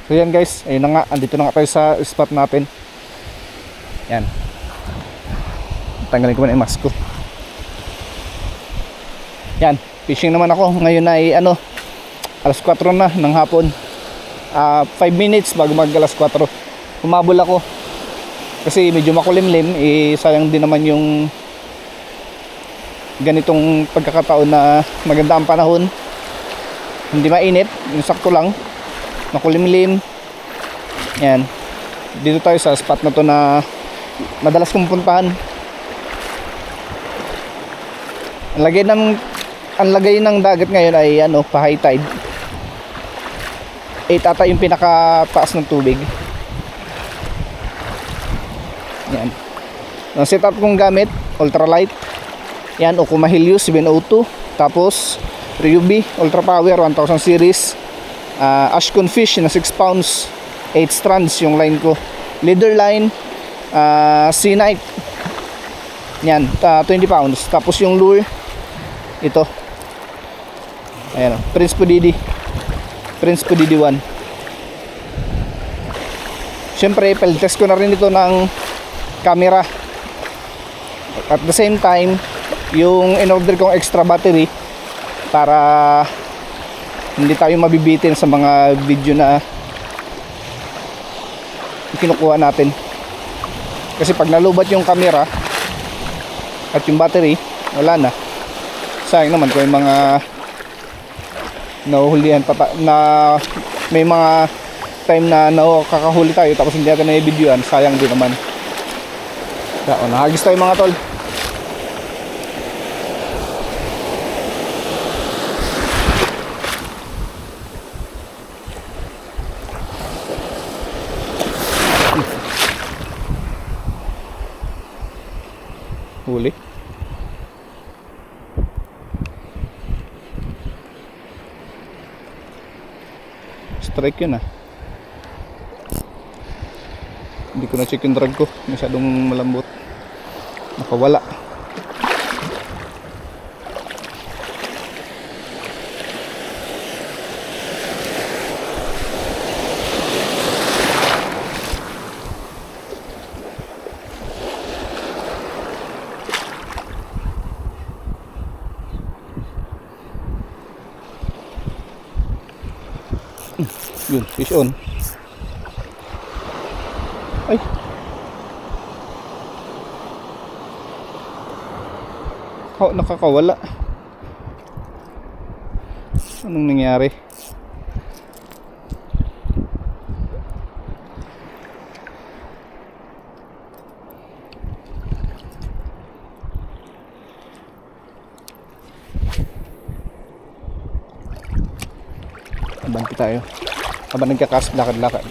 So yan guys, ayun na nga, andito na nga tayo sa spot natin. Yan. Tanggalin ko muna yung mask ko. Yan, fishing naman ako. Ngayon ay alas 4 na ng hapon. 5 minutes bago mag alas 4. Humabol ako. Kasi medyo makulimlim, sayang din naman yung ganitong pagkakataon na maganda ang panahon. Hindi mainit, yung sakto lang. Makulimlim. Yan. Dito tayo sa spot na to na madalas kong puntahan. Ang lagay ng dagat ngayon ay pa high tide. 8 ata yung pinakataas ng tubig. Yan. Ang setup kong gamit, ultralight. Yan, Okuma Helios 702. Tapos Ryubi Ultra Power 1000 series. Ashcon Fish na 6 pounds, 8 strands yung line ko. Leader line, Sea Night. Yan, 20 pounds. Tapos yung lure, ito. Ayan, Prince Pudidi 1. Siyempre, pel-test ko na rin ito ng camera. At the same time, yung in-order kong extra battery para hindi tayo mabibitin sa mga video na kinukuha natin. Kasi pag nalubat yung camera at yung battery, wala na. Sayang naman kung yung mga nahuhulihan na may mga time na nakakahuli tayo tapos hindi natin na-videoan, sayang din naman. So, nahagis tayo mga tol. Huli. Strike yun Hindi ko na check yung drag ko, masyadong malambot. Nakawala. Yun, fish on. Ay. Nakakawala. Anong nangyari? Abanti tayo. Habang nagkakas, lakad-lakad.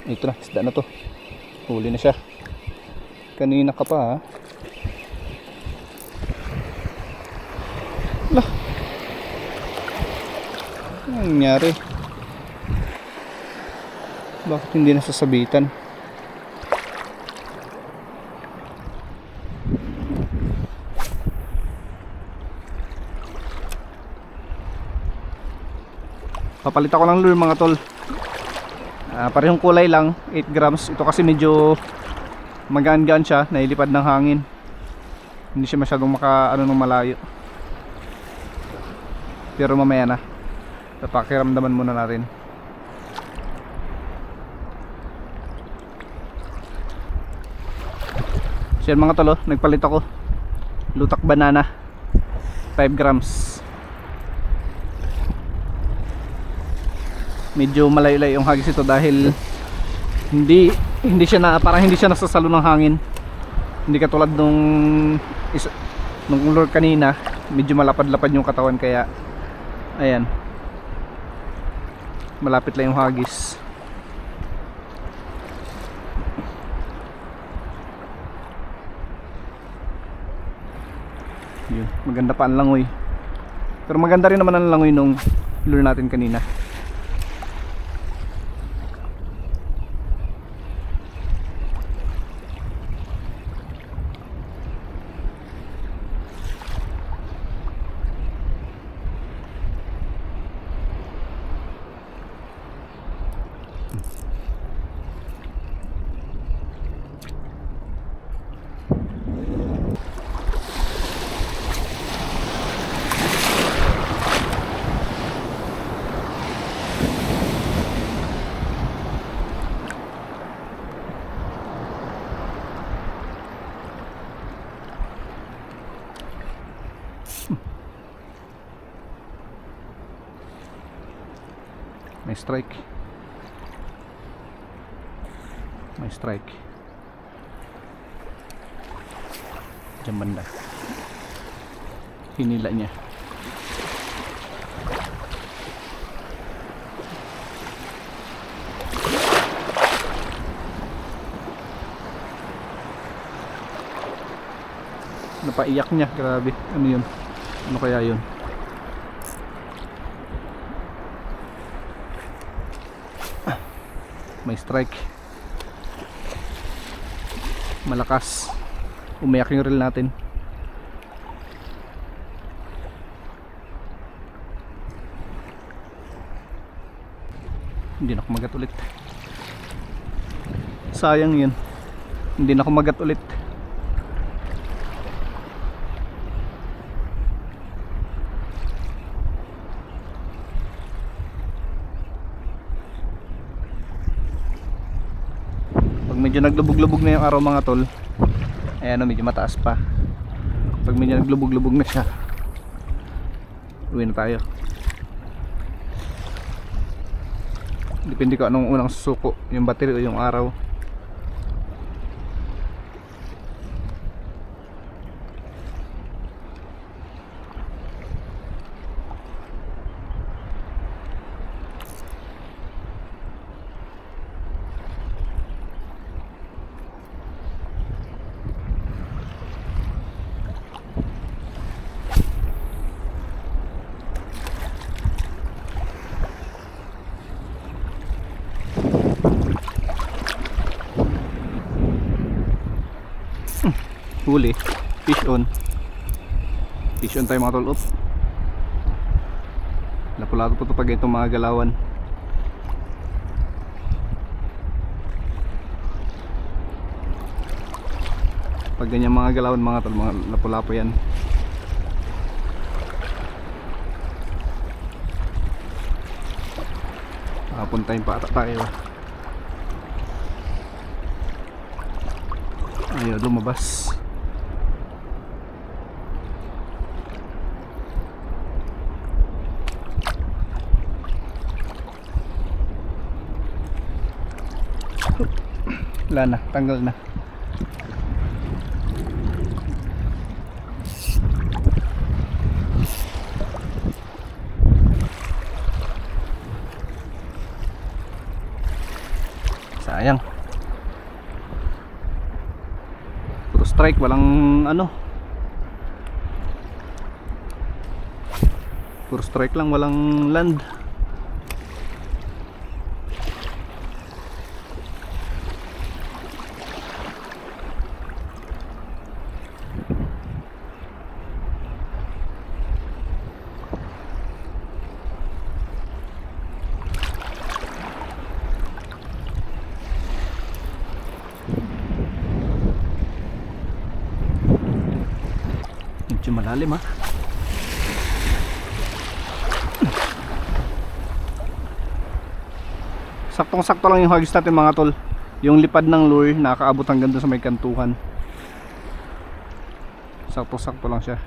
Ito na, isda na to. Huli na siya. Kanina ka pa Lah. Ano nangyari? Bakit hindi nasasabitan? Papalit ako ng lure mga tol. Parehong kulay lang, 8 grams. Ito kasi medyo magaan-gaan siya, nailipad ng hangin. Hindi siya masyadong ng malayo. Pero mamaya na. Pakiramdaman muna natin. So yan mga tol, nagpalit ako. Lutak banana, 5 grams. Medyo malayo-layo yung hagis ito dahil hindi siya parang hindi siya nasasalo ng hangin. Hindi katulad nung lure kanina, medyo malapad-lapad yung katawan, kaya ayan, malapit lang yung hagis. Yun, maganda pa ang langoy. Pero maganda rin naman ang langoy nung lure natin kanina. May strike. May strike. Diyan banda. Hinila niya. Napaiyak niya, grabe. Ano yun? Ano kaya yun? May strike. Malakas. Umiyak yung reel natin. Hindi na kumagat ulit. Sayang yun. Hindi na kumagat ulit. Pag medyo naglubog-lubog na yung araw mga tol, ayan o, medyo mataas pa. Pag medyo naglubog-lubog na siya, uwi na tayo. Depende ko anong unang susuko, yung battery o yung araw. Huli, fish on tayo mga tol. Oops, lapu-lapu po ito pag itong mga galawan. Pag ganyan mga galawan mga tol, mga lapu-lapu yan. Nakapuntahin pa ata tayo. Ayaw lumabas. Wala na, tanggal na. Sayang. Puro strike, walang ano. Puro strike lang, walang land. Medyo malalim ha. Saktong-sakto lang yung hagis natin mga tol. Yung lipad ng lure nakakaabot hanggang doon sa may kantuhan. Saktong-sakto lang siya.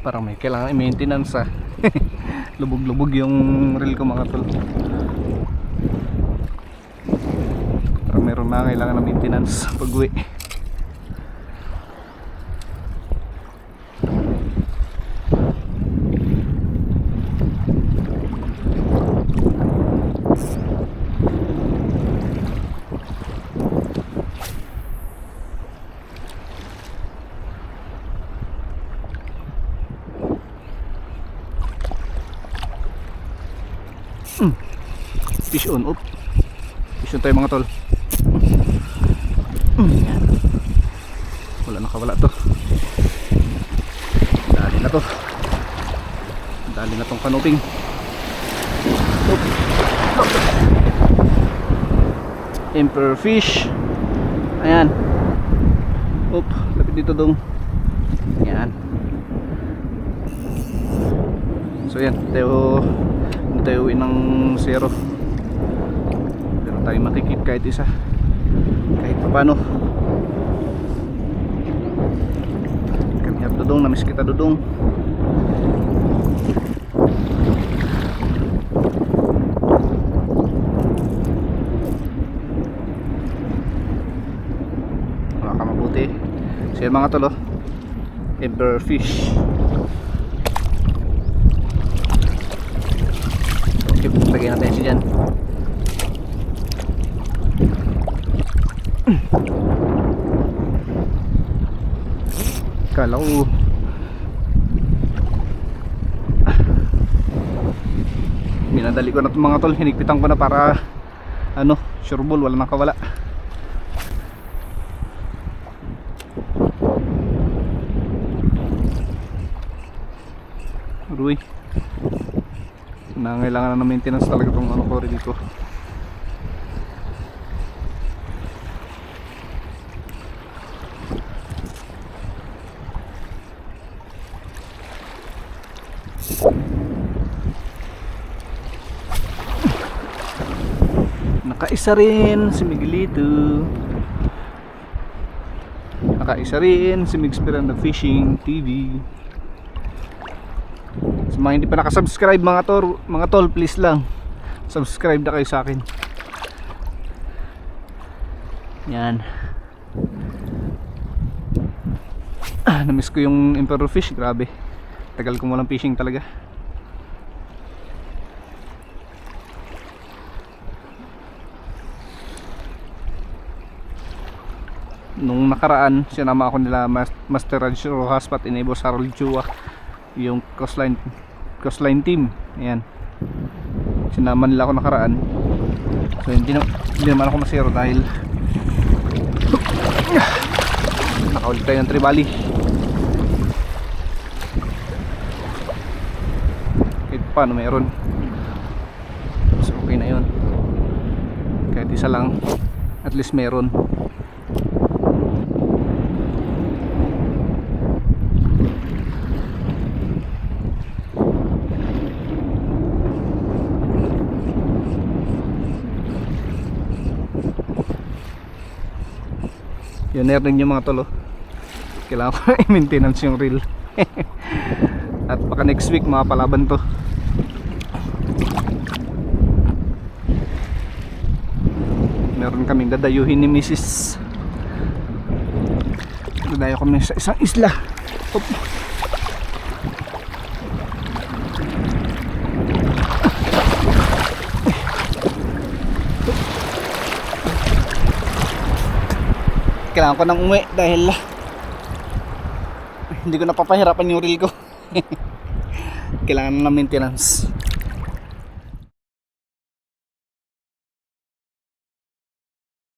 Parang may kailangan i-maintenance ha. Lubog-lubog yung reel ko mga tol. Parang meron na kailangan ng maintenance pag uwi. Fish on, up. Fish on tayo mga tol. Wala nakawala to. Dali na to. Dali na tong kanuping. emperor fish. Ayan. Oop, lapit dito dong. Yan. So yan, tayo uwi ng 0. Pero tayo makikip kahit isa. Kahit pa paano. Kami hap dudong, namiss kita dudong. Makamabuti. So yan mga tolo, emperor fish. Okay, lagyan natin siya dyan. Kala ko minadali ko na itong mga tol, hinigpitan ko na para ano, sure ball, wala nang kawala. Uy, nangailangan na ng maintenance talaga itong ano ko rin dito. Nakaisa rin si Miguelito. Nakaisa rin si Migspiran ng Fishing TV. Sa mga hindi pa nakasubscribe mga tol, please lang subscribe na kayo sa akin. Yan. Namiss ko yung emperor fish, grabe. Tagal ko walang fishing talaga. Nung nakaraan, sinama ako nila Master Raj Rojas pat Inebos Harold Chua, yung coastline team. Ayan, sinama nila ako nakaraan. So hindi naman ako masero dahil nakaulit tayo ng tribali. Kahit paano meron, so okay na yun. Kahit isa lang, at least meron. Yun, narinig nyo mga tolo, kailangan ko na i-maintenance yung reel. At baka next week makapalaban to. Meron kaming dadayuhin ni Mrs. Dadayo kami sa isang isla. Op. Kailangan ko nang umuwi dahil hindi ko napapahirapan yung reel ko. Kailangan ng maintenance.